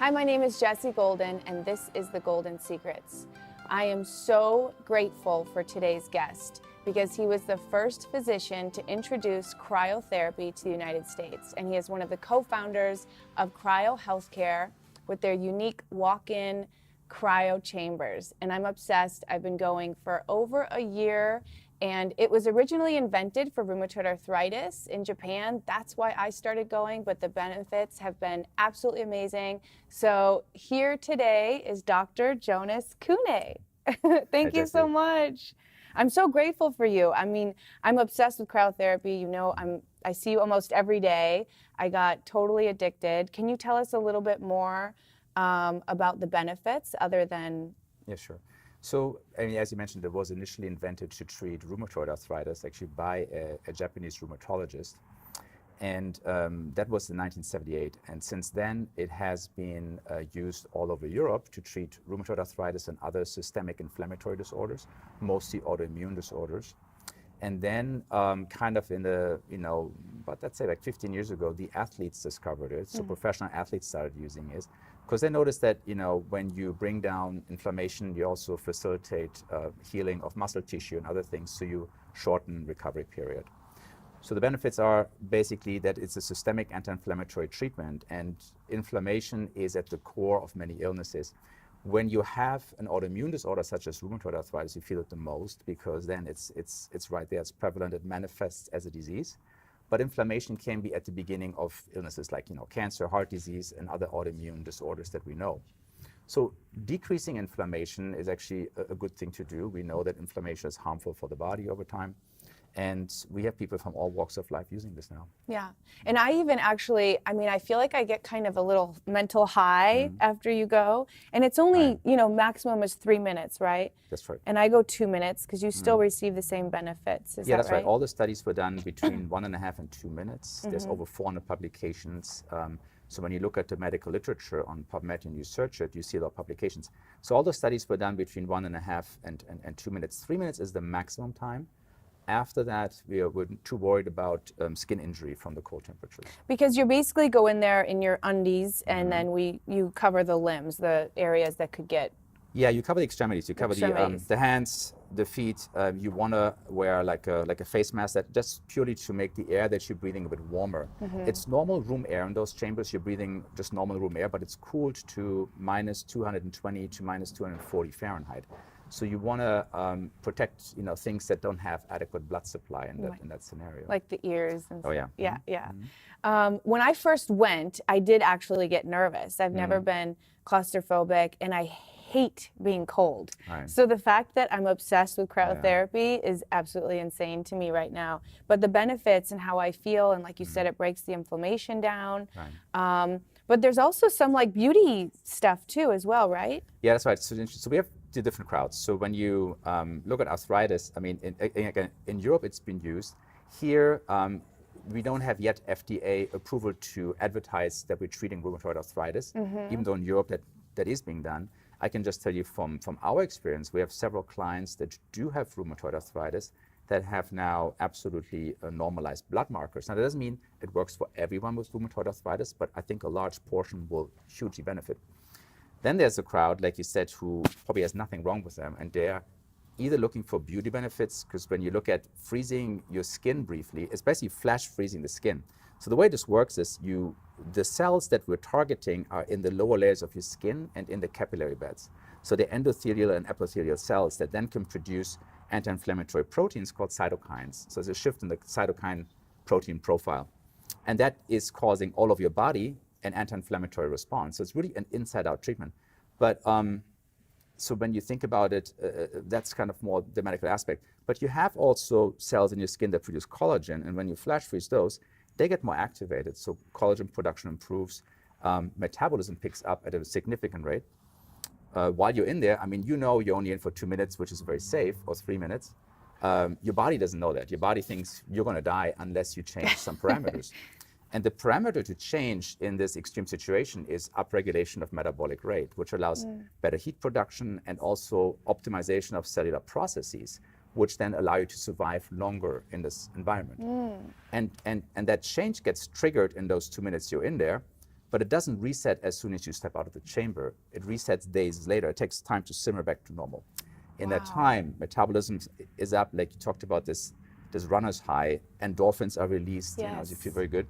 Hi, my name is Jessie Golden, and this is The Golden Secrets. I am so grateful for today's guest because he was the first physician to introduce cryotherapy to the United States, and he is one of the co-founders of Cryohealthcare with their unique walk-in cryo chambers. And I'm obsessed. I've been going for over a year, and it was originally invented for rheumatoid arthritis in Japan. That's why I started going, but the benefits have been absolutely amazing. So here today is Dr. Jonas Kuehne. Thank you so much. I'm so grateful for you. I mean, I'm obsessed with cryotherapy. You know, I see you almost every day. I got totally addicted. Can you tell us a little bit more about the benefits other than... Yeah, sure. So, I mean, as you mentioned, it was initially invented to treat rheumatoid arthritis, actually by a Japanese rheumatologist. And that was in 1978. And since then, it has been used all over Europe to treat rheumatoid arthritis and other systemic inflammatory disorders, mostly autoimmune disorders. And then kind of in the, but let's say like 15 years ago, the athletes discovered it. So professional athletes started using it because they noticed that, when you bring down inflammation, you also facilitate healing of muscle tissue and other things. So you shorten recovery period. So the benefits are basically that it's a systemic anti-inflammatory treatment, and inflammation is at the core of many illnesses. When you have an autoimmune disorder such as rheumatoid arthritis, you feel it the most because then it's right there, it's prevalent, it manifests as a disease. But inflammation can be at the beginning of illnesses like cancer, heart disease, and other autoimmune disorders that we know. So decreasing inflammation is actually a good thing to do. We know that inflammation is harmful for the body over time. And we have people from all walks of life using this now. Yeah. And I even actually, I feel like I get kind of a little mental high after you go. And it's only, maximum is 3 minutes, right? That's right. And I go 2 minutes because you still receive the same benefits. Is that that's right? All the studies were done between 1.5 and 2 minutes. There's over 400 publications. So when you look at the medical literature on PubMed and you search it, you see a lot of publications. So all the studies were done between 1.5 and 2 minutes. 3 minutes is the maximum time. After that, we're too worried about skin injury from the cold temperatures. Because you basically go in there in your undies, and then you cover the limbs, the areas that could get... Yeah, you cover the extremities. You cover the hands, the feet. You want to wear like a face mask that just purely to make the air that you're breathing a bit warmer. It's normal room air in those chambers. You're breathing just normal room air, but it's cooled to minus 220 to minus 240 Fahrenheit. So you want to protect, things that don't have adequate blood supply in that scenario. Like the ears and stuff. Oh, yeah. Yeah, yeah. When I first went, I did actually get nervous. I've never been claustrophobic, and I hate being cold. Right. So the fact that I'm obsessed with cryotherapy is absolutely insane to me right now. But the benefits and how I feel, and like you said, it breaks the inflammation down. Right. But there's also some like beauty stuff too as well, right? Yeah, that's right. So we have two different crowds. So when you look at arthritis, again, in Europe it's been used. Here, we don't have yet FDA approval to advertise that we're treating rheumatoid arthritis, even though in Europe that is being done. I can just tell you from our experience, we have several clients that do have rheumatoid arthritis that have now absolutely normalized blood markers. Now, that doesn't mean it works for everyone with rheumatoid arthritis, but I think a large portion will hugely benefit. Then there's a crowd, like you said, who probably has nothing wrong with them, and they're either looking for beauty benefits, because when you look at freezing your skin briefly, it's basically flash freezing the skin. So the way this works is the cells that we're targeting are in the lower layers of your skin and in the capillary beds. So the endothelial and epithelial cells that then can produce anti-inflammatory proteins called cytokines. So there's a shift in the cytokine protein profile. And that is causing all of your body an anti-inflammatory response. So it's really an inside-out treatment. But so when you think about it, that's kind of more the medical aspect. But you have also cells in your skin that produce collagen, and when you flash freeze those, they get more activated. So collagen production improves, metabolism picks up at a significant rate. While you're in there, you're only in for 2 minutes, which is very safe, or 3 minutes. Your body doesn't know that. Your body thinks you're going to die unless you change some parameters. And the parameter to change in this extreme situation is upregulation of metabolic rate, which allows better heat production and also optimization of cellular processes, which then allow you to survive longer in this environment. And that change gets triggered in those 2 minutes you're in there. but it doesn't reset as soon as you step out of the chamber. It resets days later. It takes time to simmer back to normal. In that time, metabolism is up, like you talked about this runner's high, endorphins are released, you know, as you feel very good,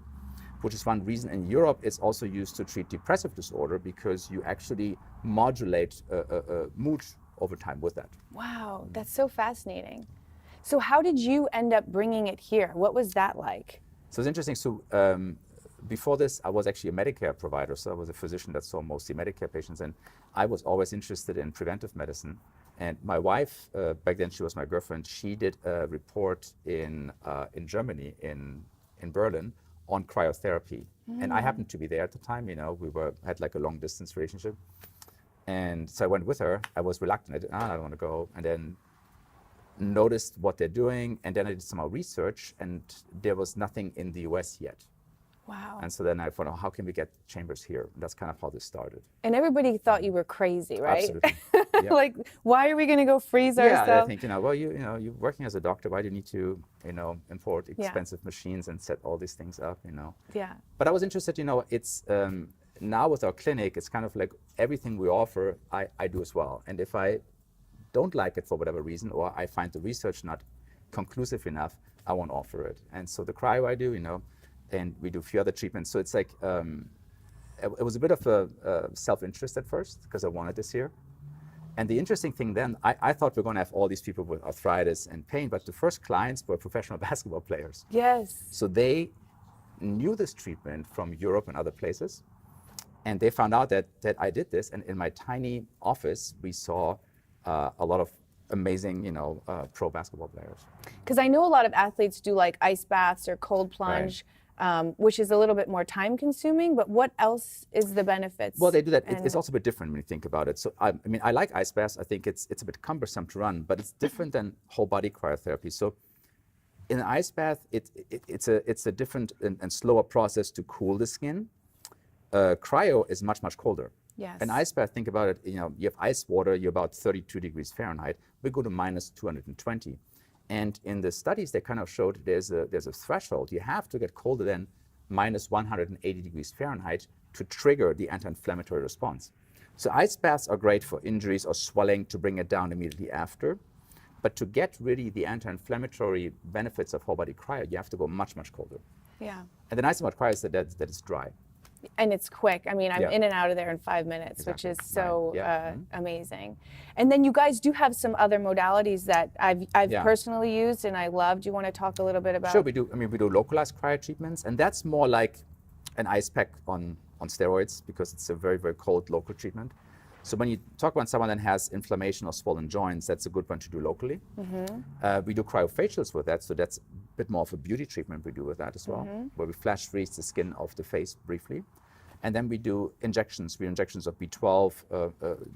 which is one reason. In Europe, it's also used to treat depressive disorder because you actually modulate mood over time with that. Wow, that's so fascinating. So how did you end up bringing it here? What was that like? So it's interesting. So before this, I was actually a Medicare provider. So I was a physician that saw mostly Medicare patients. And I was always interested in preventive medicine. And my wife, back then she was my girlfriend, she did a report in Germany, in Berlin, on cryotherapy. And I happened to be there at the time, you know, had like a long distance relationship. And so I went with her. I was reluctant. I don't want to go. And then noticed what they're doing. And then I did some more research, and there was nothing in the US yet. Wow. And so then I thought, oh, how can we get chambers here? And that's kind of how this started. And everybody thought you were crazy, right? Absolutely. Yeah. Like, why are we going to go freeze ourselves? Yeah, I think, you know, well, you're working as a doctor. Why do you need to, you know, import expensive machines and set all these things up, you know? Yeah. But I was interested, you know, it's now with our clinic, it's kind of like everything we offer, I do as well. And if I don't like it for whatever reason, or I find the research not conclusive enough, I won't offer it. And so the cryo I do, you know, and we do a few other treatments. So it's like, it was a bit of a self-interest at first because I wanted this here. And the interesting thing then, I thought we were going to have all these people with arthritis and pain, but the first clients were professional basketball players. Yes. So they knew this treatment from Europe and other places. And they found out that I did this. And in my tiny office, we saw a lot of amazing, you know, pro basketball players. Because I know a lot of athletes do like ice baths or cold plunge, which is a little bit more time consuming, but what else is the benefits? Well, they do that. It's also a bit different when you think about it. So I mean, I like ice baths. I think it's a bit cumbersome to run, but it's different than whole body cryotherapy. So in an ice bath, it's a different and slower process to cool the skin. Cryo is much, much colder. Yes. An ice bath, think about it, you know, you have ice water, you're about 32 degrees Fahrenheit. We go to minus 220. And in the studies, they kind of showed there's a threshold. You have to get colder than minus 180 degrees Fahrenheit to trigger the anti-inflammatory response. So ice baths are great for injuries or swelling to bring it down immediately after. But to get really the anti-inflammatory benefits of whole body cryo, you have to go much, much colder. Yeah. And the nice thing about cryo is that it's dry. And it's quick. I mean, I'm in and out of there in 5 minutes, Exactly. which is so Right. amazing. And then you guys do have some other modalities that I've personally used and I love. Do you want to talk a little bit about? Sure, we do. I mean, we do localized cryo treatments, and that's more like an ice pack on steroids because it's a very, very cold local treatment. So when you talk about someone that has inflammation or swollen joints, that's a good one to do locally. We do cryofacials with that, so that's a bit more of a beauty treatment we do with that as well, where we flash freeze the skin of the face briefly. And then we do injections. We do injections of B12,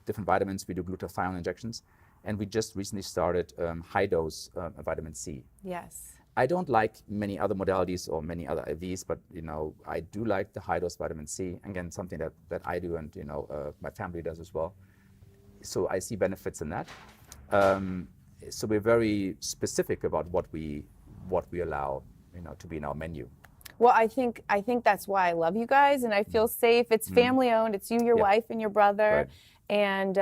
different vitamins. We do glutathione injections. And we just recently started high-dose vitamin C. Yes. I don't like many other modalities or many other IVs, but you know, I do like the high-dose vitamin C. Again, something that I do, and you know, my family does as well. So I see benefits in that. So we're very specific about what we allow, you know, to be in our menu. Well, I think that's why I love you guys, and I feel safe. It's family owned. It's you, your wife, and your brother. Right. And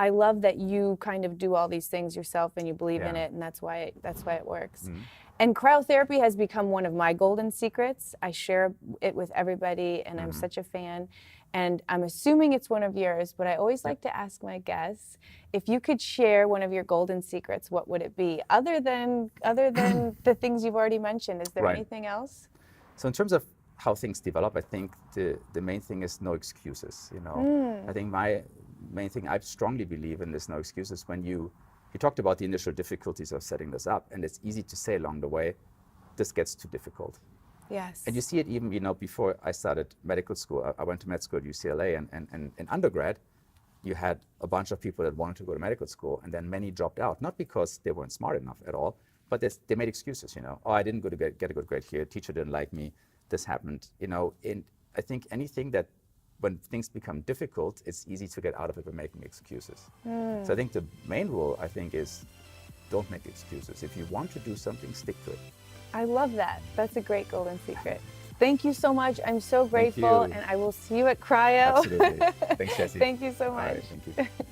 I love that you kind of do all these things yourself and you believe in it, and that's why it works. And cryotherapy has become one of my golden secrets. I share it with everybody, and I'm such a fan. And I'm assuming it's one of yours, but I always like to ask my guests, if you could share one of your golden secrets, what would it be? Other than the things you've already mentioned, is there anything else? So in terms of how things develop, I think the main thing is no excuses. You know, I think my main thing, I strongly believe in this no excuses. When you talked about the initial difficulties of setting this up, and it's easy to say along the way, this gets too difficult. Yes. And you see it even, you know, before I started medical school. I went to med school at UCLA, and in undergrad, you had a bunch of people that wanted to go to medical school, and then many dropped out, not because they weren't smart enough at all, but they made excuses, you know. Oh, I didn't go to get a good grade here. Teacher didn't like me. This happened, you know. And I think anything that, when things become difficult, it's easy to get out of it by making excuses. So I think the main rule, I think, is don't make excuses. If you want to do something, stick to it. I love that. That's a great golden secret. Thank you so much. I'm so grateful, you. and I will see you at Cryo. Absolutely. Thanks, Jessie. Thank you so All much. right, thank you.